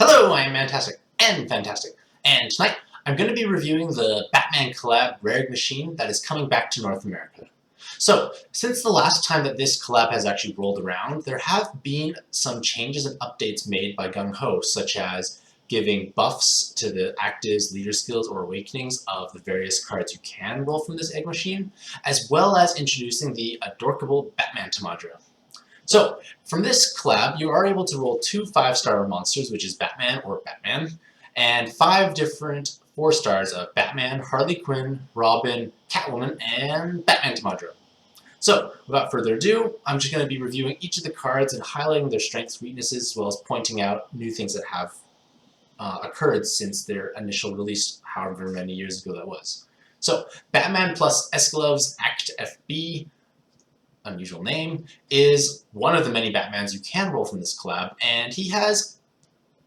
Hello, I am Mantastic and Fantastic, and tonight I'm going to be reviewing the Batman Collab rare machine that is coming back to North America. So, since the last time that this collab has actually rolled around, there have been some changes and updates made by Gung Ho, such as giving buffs to the actives, leader skills, or awakenings of the various cards you can roll from this egg machine, as well as introducing the adorkable Batman Tamadra. So, from this collab, you are able to roll 2 5-star monsters, which is Batman or Batman, and 5 different 4 stars of Batman, Harley Quinn, Robin, Catwoman, and Batman Tamadra. So, without further ado, I'm just going to be reviewing each of the cards and highlighting their strengths, weaknesses, as well as pointing out new things that have occurred since their initial release, however many years ago that was. So, Batman plus Escalov's Act FB, unusual name, is one of the many Batmans you can roll from this collab, and he has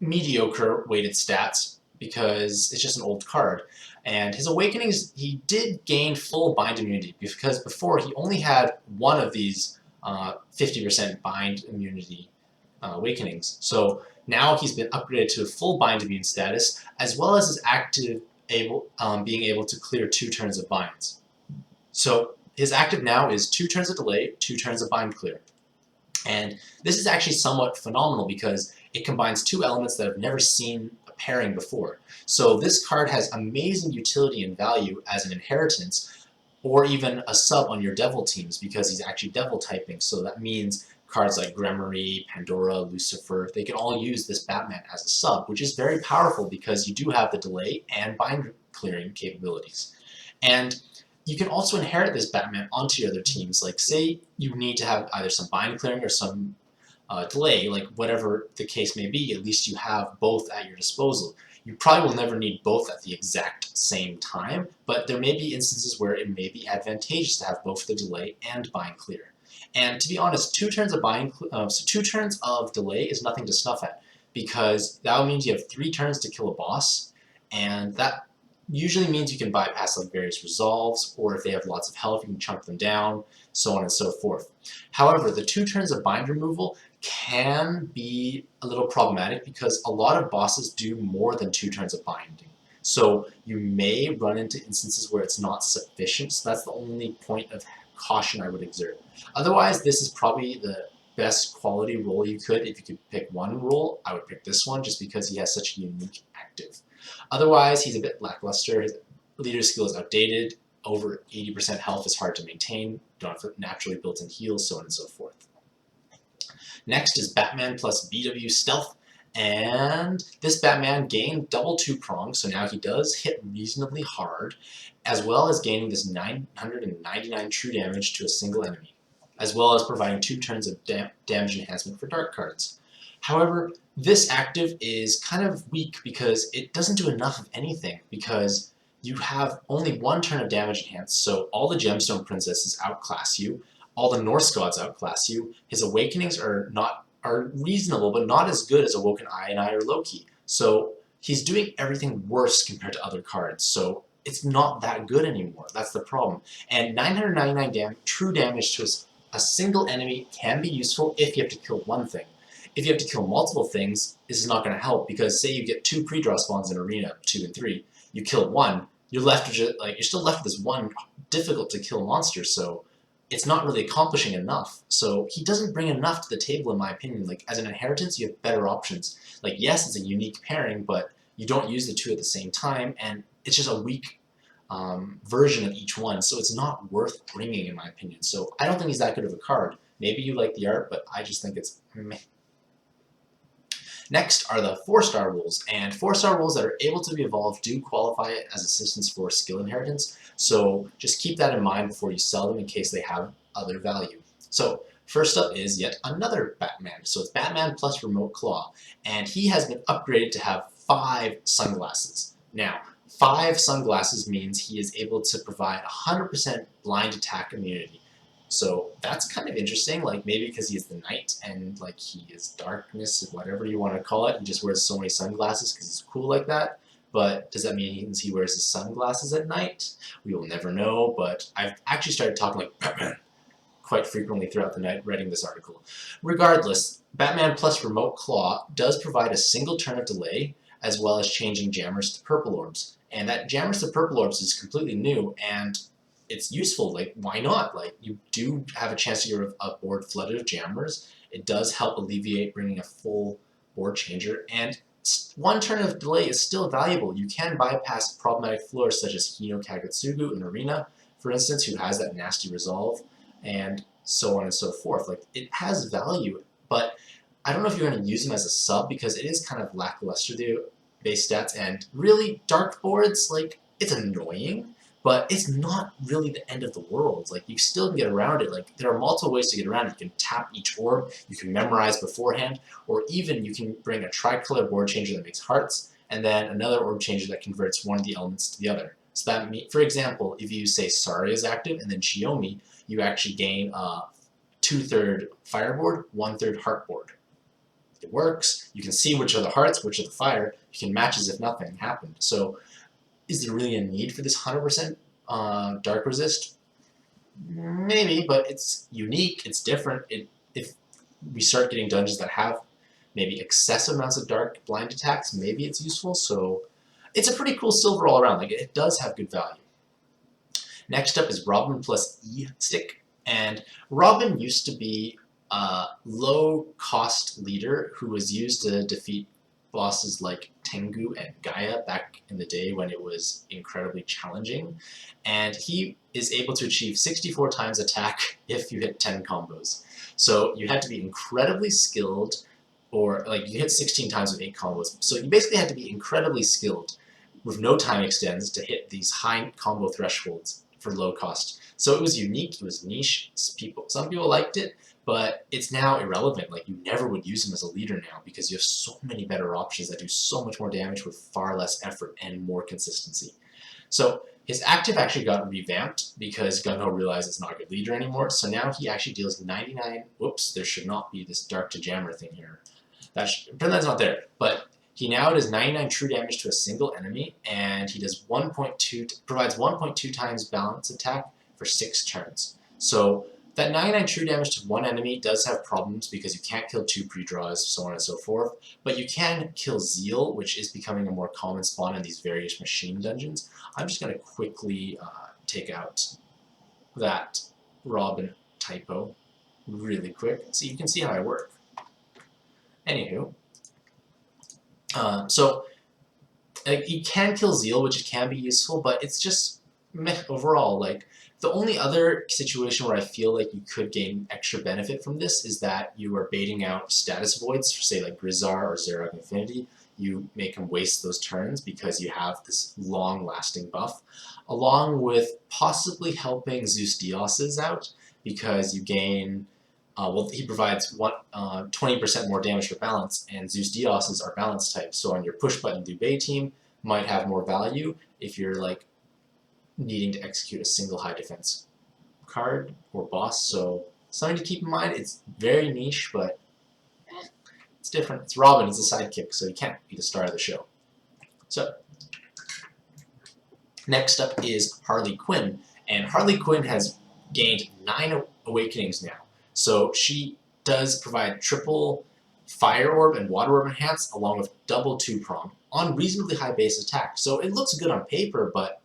mediocre weighted stats because it's just an old card. And his awakenings, he did gain full bind immunity because before he only had one of these 50% bind immunity awakenings. So now he's been upgraded to a full bind immune status, as well as his active being able to clear 2 turns of binds. So his active now is 2 turns of delay, 2 turns of bind clear. And this is actually somewhat phenomenal because it combines 2 elements that have never seen a pairing before. So this card has amazing utility and value as an inheritance, or even a sub on your devil teams because he's actually devil typing. So that means cards like Gremory, Pandora, Lucifer, they can all use this Batman as a sub, which is very powerful because you do have the delay and bind clearing capabilities. And you can also inherit this Batman onto your other teams. Like, say you need to have either some bind clearing or some delay, like whatever the case may be, at least you have both at your disposal. You probably will never need both at the exact same time, but there may be instances where it may be advantageous to have both the delay and bind clear. And to be honest, 2 turns of 2 turns of delay is nothing to snuff at, because that means you have 3 turns to kill a boss, and that usually means you can bypass like various resolves, or if they have lots of health, you can chunk them down, so on and so forth. However, the 2 turns of bind removal can be a little problematic because a lot of bosses do more than 2 turns of binding. So you may run into instances where it's not sufficient, so that's the only point of caution I would exert. Otherwise, this is probably the best quality role you could. If you could pick one role, I would pick this one just because he has such a unique active. Otherwise, he's a bit lackluster. His leader skill is outdated. Over 80% health is hard to maintain. You don't have naturally built-in heals, so on and so forth. Next is Batman plus BW Stealth. And this Batman gained double 2-prong, so now he does hit reasonably hard, as well as gaining this 999 true damage to a single enemy, as well as providing 2 turns of damage enhancement for dark cards. However, this active is kind of weak because it doesn't do enough of anything, because you have only 1 turn of damage enhanced, so all the Gemstone Princesses outclass you, all the Norse gods outclass you, his awakenings are reasonable, but not as good as Awoken Eye or Loki. So he's doing everything worse compared to other cards, so it's not that good anymore. That's the problem. And 999 true damage to a single enemy can be useful if you have to kill one thing. If you have to kill multiple things, this is not going to help, because say you get 2 pre-draw spawns in Arena, 2 and 3, you kill one, you're still left with this one difficult to kill monster, so it's not really accomplishing enough. So he doesn't bring enough to the table, in my opinion. Like, as an inheritance, you have better options. Like, yes, it's a unique pairing, but you don't use the 2 at the same time, and it's just a weak version of each one, so it's not worth bringing, in my opinion. So I don't think he's that good of a card. Maybe you like the art, but I just think it's meh. Next are the 4-star rules, and 4-star rules that are able to be evolved do qualify as assistance for skill inheritance, so just keep that in mind before you sell them in case they have other value. So first up is yet another Batman. So it's Batman plus Remote Claw, and he has been upgraded to have 5 sunglasses. Now, 5 sunglasses means he is able to provide 100% blind attack immunity. So that's kind of interesting, like maybe because he is the knight and like he is darkness, whatever you want to call it. He just wears so many sunglasses because he's cool like that. But does that mean he wears his sunglasses at night? We will never know, but I've actually started talking like, Batman, quite frequently throughout the night writing this article. Regardless, Batman plus Remote Claw does provide a single turn of delay, as well as changing jammers to purple orbs. And that jammers to purple orbs is completely new, and it's useful. Like, why not? Like, you do have a chance to get a board flooded of jammers. It does help alleviate bringing a full board changer, and one turn of delay is still valuable. You can bypass problematic floors such as Hino Kagetsugu in Arena, for instance, who has that nasty resolve, and so on and so forth. Like, it has value, but I don't know if you're going to use them as a sub because it is kind of lackluster, the base stats, and really, dark boards, like, it's annoying, but it's not really the end of the world. Like, you still can get around it. Like, there are multiple ways to get around it. You can tap each orb, you can memorize beforehand, or even you can bring a tricolor board changer that makes hearts, and then another orb changer that converts one of the elements to the other. So that means, for example, if you say Saria is active and then Chiyomi, you actually gain a 2/3 fire board, 1/3 heart board. It works. You can see which are the hearts, which are the fire. You can match as if nothing happened. So is there really a need for this 100% dark resist? Maybe, but it's unique, it's different. If we start getting dungeons that have maybe excessive amounts of dark blind attacks, maybe it's useful. So it's a pretty cool silver all around. Like, it does have good value. Next up is Robin plus E-Stick. And Robin used to be a low-cost leader who was used to defeat bosses like Tengu and Gaia back in the day when it was incredibly challenging. And he is able to achieve 64 times attack if you hit 10 combos. So you had to be incredibly skilled, or like you hit 16 times with 8 combos. So you basically had to be incredibly skilled with no time extends to hit these high combo thresholds for low cost. So it was unique, it was niche. Some people liked it, but it's now irrelevant. Like, you never would use him as a leader now because you have so many better options that do so much more damage with far less effort and more consistency. So his active actually got revamped because Gung-Ho realized it's not a good leader anymore. So now he actually deals 99. Whoops, there should not be this dark to jammer thing here. Pretend that's not there. But he now does 99 true damage to a single enemy, and he does provides 1.2 times balance attack for 6 turns. So that 99 true damage to one enemy does have problems because you can't kill 2 pre-draws, so on and so forth, but you can kill Zeal, which is becoming a more common spawn in these various machine dungeons. I'm just going to quickly take out that Robin typo really quick so you can see how I work. Anywho, so you can kill Zeal, which can be useful, but it's just meh overall. Like, the only other situation where I feel like you could gain extra benefit from this is that you are baiting out status voids, for say like Grizzar or Xerath Infinity. You make him waste those turns because you have this long-lasting buff, along with possibly helping Zeus Dios's out because you gain. Well, he provides 20% more damage for balance, and Zeus Dios's are balance type. So on your push button Liu Bei team might have more value if you're like needing to execute a single high defense card or boss. So something to keep in mind. It's very niche, but it's different. It's Robin. He's a sidekick, so he can't be the star of the show. So next up is Harley Quinn, and Harley Quinn has gained 9 awakenings now. So she does provide triple Fire Orb and Water Orb enhance along with double 2-prong on reasonably high base attack. So it looks good on paper, but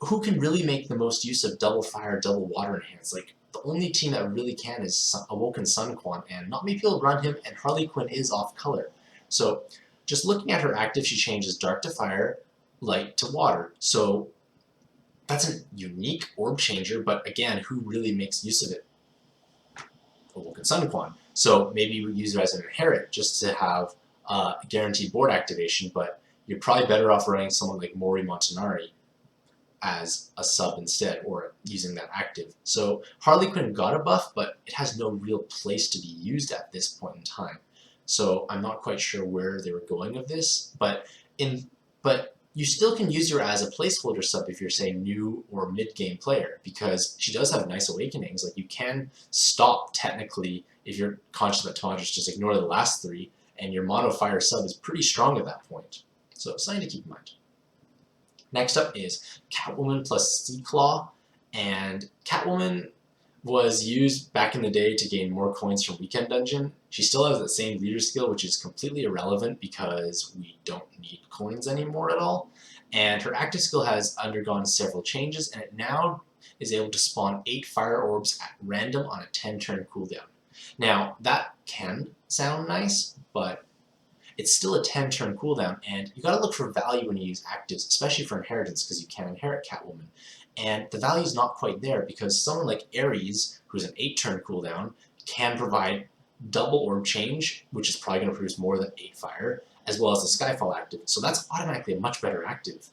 who can really make the most use of double Fire, double Water enhance? Like, the only team that really can is Awoken Sun Quan, and not many people run him, and Harley Quinn is off color. So just looking at her active, she changes Dark to Fire, Light to Water. So that's a unique orb changer, but again, who really makes use of it? Awoken Sun Quan. So maybe you would use it as an inherit just to have guaranteed board activation, but you're probably better off running someone like Mori Montanari as a sub instead, or using that active. So Harley Quinn got a buff, but it has no real place to be used at this point in time. So I'm not quite sure where they were going with this, but you still can use her as a placeholder sub if you're, say, new or mid-game player, because she does have nice awakenings. Like, you can stop, technically, if you're conscious that Tawandras, just ignore the last 3, and your mono fire sub is pretty strong at that point. So something to keep in mind. Next up is Catwoman plus Seaclaw, and Catwoman was used back in the day to gain more coins from Weekend Dungeon. She still has the same leader skill, which is completely irrelevant because we don't need coins anymore at all. And her active skill has undergone several changes, and it now is able to spawn 8 fire orbs at random on a 10-turn cooldown. Now, that can sound nice, but it's still a 10-turn cooldown, and you gotta look for value when you use actives, especially for inheritance, because you can inherit Catwoman. And the value is not quite there, because someone like Ares, who's an 8-turn cooldown, can provide double orb change, which is probably going to produce more than 8 fire, as well as the Skyfall active. So that's automatically a much better active.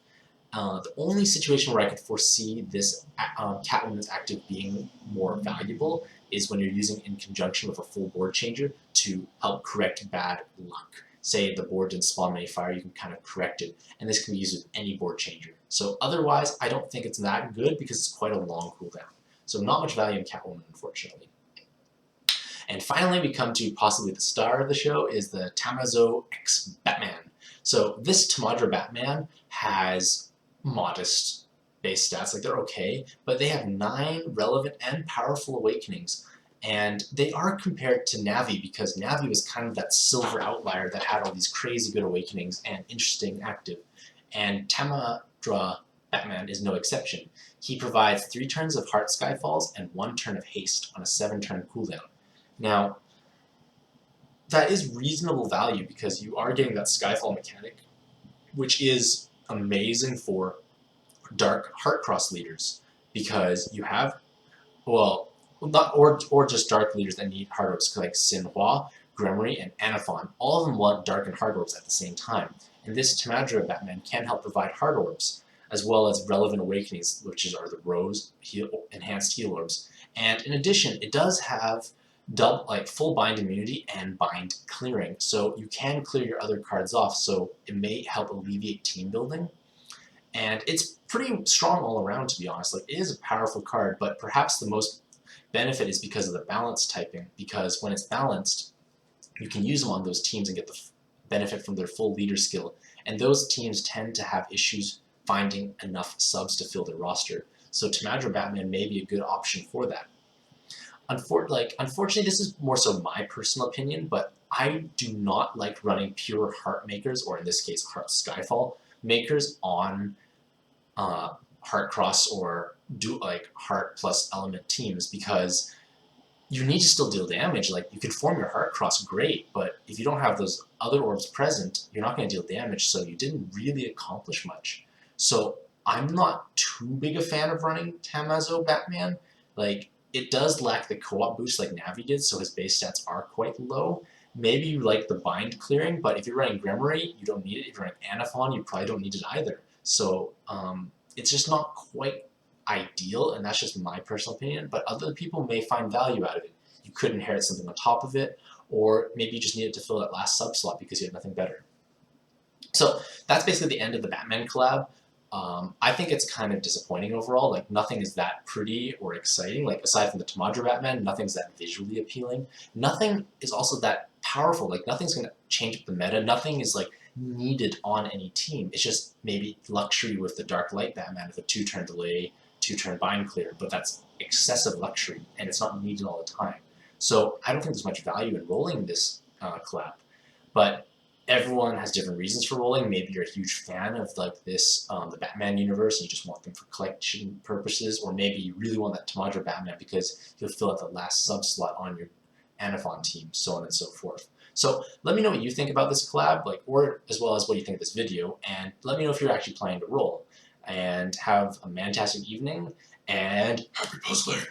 The only situation where I could foresee this Catwoman's active being more valuable is when you're using in conjunction with a full board changer to help correct bad luck. Say the board didn't spawn many fire, you can kind of correct it, and this can be used with any board changer. So otherwise, I don't think it's that good because it's quite a long cooldown. So not much value in Catwoman, unfortunately. And finally, we come to possibly the star of the show, is the Tamazo X Batman. So this Tamadra Batman has modest base stats, like they're okay, but they have 9 relevant and powerful awakenings. And they are compared to Navi because Navi was kind of that silver outlier that had all these crazy good awakenings and interesting active. And Tamadra Batman is no exception. He provides 3 turns of Heart Skyfalls and 1 turn of Haste on a 7-turn cooldown. Now, that is reasonable value because you are getting that Skyfall mechanic, which is amazing for Dark Heart Cross leaders because you have, well, not or just dark leaders that need hard orbs like Sinhua, Gremory, and Anaphon. All of them want dark and hard orbs at the same time. And this Tamadra Batman can help provide hard orbs, as well as relevant awakenings, which are the Rose enhanced heal orbs. And in addition, it does have full bind immunity and bind clearing. So you can clear your other cards off, so it may help alleviate team building. And it's pretty strong all around, to be honest. Like, it is a powerful card, but perhaps the most benefit is because of the balance typing, because when it's balanced, you can use them on those teams and get the benefit from their full leader skill, and those teams tend to have issues finding enough subs to fill their roster. So Tamadra Batman may be a good option for that. Unfortunately, this is more so my personal opinion, but I do not like running pure Heart Makers, or in this case, Heart Skyfall Makers on Heart Cross or Heart plus Element teams, because you need to still deal damage. Like, you can form your Heart Cross great, but if you don't have those other orbs present, you're not going to deal damage, so you didn't really accomplish much. So I'm not too big a fan of running Tamazo Batman. Like, it does lack the co-op boost like Navi did, so his base stats are quite low. Maybe you like the bind clearing, but if you're running Gremory, you don't need it. If you're running Anaphon, you probably don't need it either. So it's just not quite ideal, and that's just my personal opinion, but other people may find value out of it. You could inherit something on top of it, or maybe you just need it to fill that last sub slot because you have nothing better. So that's basically the end of the Batman collab. I think it's kind of disappointing overall. Like, nothing is that pretty or exciting. Like, aside from the Tamadra Batman, nothing's that visually appealing. Nothing is also that powerful. Like, nothing's going to change up the meta. Nothing is, like, needed on any team. It's just maybe luxury with the Dark Light Batman with a 2-turn delay, 2-turn bind clear, but that's excessive luxury, and it's not needed all the time. So I don't think there's much value in rolling this collab. But everyone has different reasons for rolling. Maybe you're a huge fan of this, the Batman universe, and you just want them for collection purposes, or maybe you really want that Tamadra Batman because you'll fill out the last sub slot on your Anaphon team, so on and so forth. So let me know what you think about this collab, or as well as what you think of this video, and let me know if you're actually planning to roll. And have a Mantastic evening, and happy puzzling!